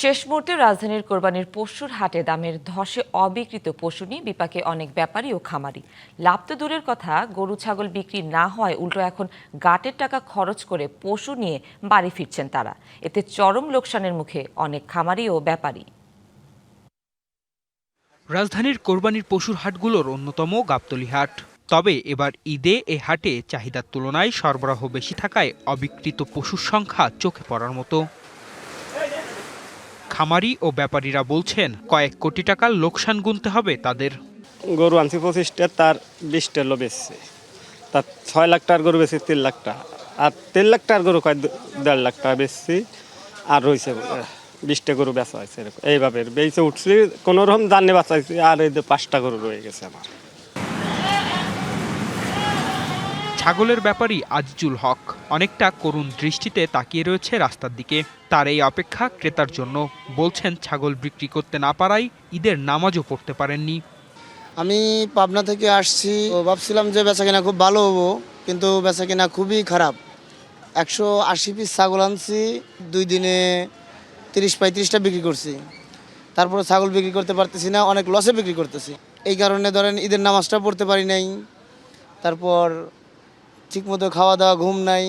শেষ মুহূর্তে রাজধানীর কোরবানির পশুর হাটে দামের ধসে অবিকৃত পশু নিয়ে বিপাকে অনেক ব্যাপারী ও খামারি। লাভ তো দূরের কথা, গরু ছাগল বিক্রি না হয় উল্টো এখন গাটের টাকা খরচ করে পশু নিয়ে বাড়ি ফিরছেন তারা। এতে চরম লোকসানের মুখে অনেক খামারি ও ব্যাপারী। রাজধানীর কোরবানির পশুর হাটগুলোর অন্যতম গাবতলী হাট। তবে এবার ঈদে এ হাটে চাহিদার তুলনায় সরবরাহ বেশি থাকায় অবিকৃত পশুর সংখ্যা চোখে পড়ার মতো। খামারি ও ব্যাপারীরা বলছেন কয়েক কোটি টাকার লোকসান গুনতে হবে তাদের। গরু আনছি 25টা, তার 20টা লো বেচছে, তার 6 লাখ টাকার গরু বেচছি 3 লাখ টাকা, আর 3 লাখ টাকার গরু 1.5 লাখ টাকা বেচছি, আর রয়েছে 20টা গরু বেচা হয়েছে। এরকম এইভাবে বেচে উঠছি, কোনো রকম জানে বাঁচাইছি, আর এই যে 5টা গরু রয়ে গেছে আমার। ছাগলের ব্যাপারী আজিজুল হক অনেকটা করুণ দৃষ্টিতে তাকিয়ে রয়েছে রাস্তার দিকে। তার এই অপেক্ষা ক্রেতার জন্য। বলছেন ছাগল বিক্রি করতে না পারায় ঈদের নামাজও পড়তে পারেননি। আমি পাবনা থেকে আসছি, ভাবছিলাম যে বেচাকেনা খুব ভালো হবো, কিন্তু বেচাকেনা খুবই খারাপ। 180 পিস ছাগল আনছি, 2 দিনে 30-35টা বিক্রি করছি। তারপরে ছাগল বিক্রি করতে পারতেছি না, অনেক লসে বিক্রি করতেছি। এই কারণে ধরেন ঈদের নামাজটা পড়তে পারি নাই, তারপর ঠিকমতো খাওয়া দাওয়া, ঘুম নাই,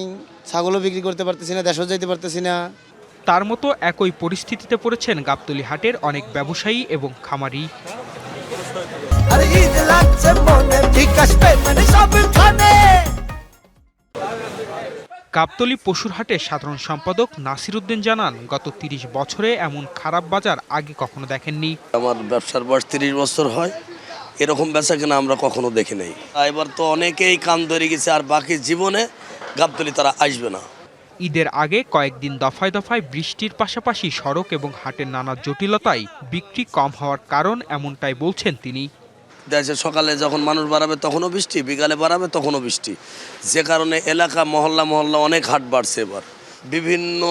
ছাগলও বিক্রি করতে পারতেছি না, দেশেও যাইতে পারতেছি না। তার মতো একই পরিস্থিতিতে পড়েছেন গাবতলী হাটের অনেক ব্যবসায়ী এবং খামারি। গাবতলী পশুর হাটের সাধারণ সম্পাদক নাসির উদ্দিন জানান, গত 30 বছরে এমন খারাপ বাজার আগে কখনো দেখেননি। আমার ব্যবসার বয়স 30 বছর হয়, এরকম বেচা কিনা আমরা কখনো দেখি নাই। এবার তো অনেকেই কান ধরে গেছে, আর বাকি জীবনে গাবতলী তারা আসবে না। ঈদের আগে কয়েকদিন দফায় দফায় বৃষ্টির পাশাপাশি সড়ক এবং হাটের নানা জটিলতায় বিক্রি কম হওয়ার কারণ এমনটাই বলছেন তিনি। দেশে সকালে যখন মানুষ বাড়াবে তখনও বৃষ্টি, বিকালে বাড়াবে তখনও বৃষ্টি, যে কারণে এলাকা মহল্লা অনেক হাট বাড়ছে। এবার বিভিন্ন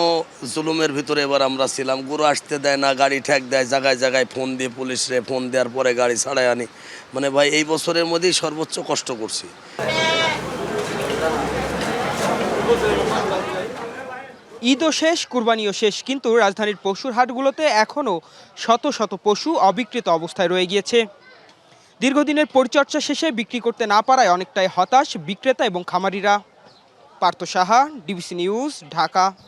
জুলুমের ভিতরে এবার আমরা ছিলাম। গরু আসতে দেয় না, গাড়ি ঠেক দেয়, জায়গায় জায়গায় ফোন দিয়ে পুলিশরে ফোন দেওয়ার পরে গাড়ি ছাড়াই আনি। মানে ভাই, এই বছরের মধ্যেই সর্বোচ্চ কষ্ট করছি। ঈদও শেষ, কুরবানিও শেষ, কিন্তু রাজধানীর পশুর হাটগুলোতে এখনও শত শত পশু অবিক্রিত অবস্থায় রয়ে গিয়েছে। দীর্ঘদিনের পরিচর্যা শেষে বিক্রি করতে না পারায় অনেকটাই হতাশ বিক্রেতা এবং খামারিরা। Partha Saha, DBC news, Dhaka.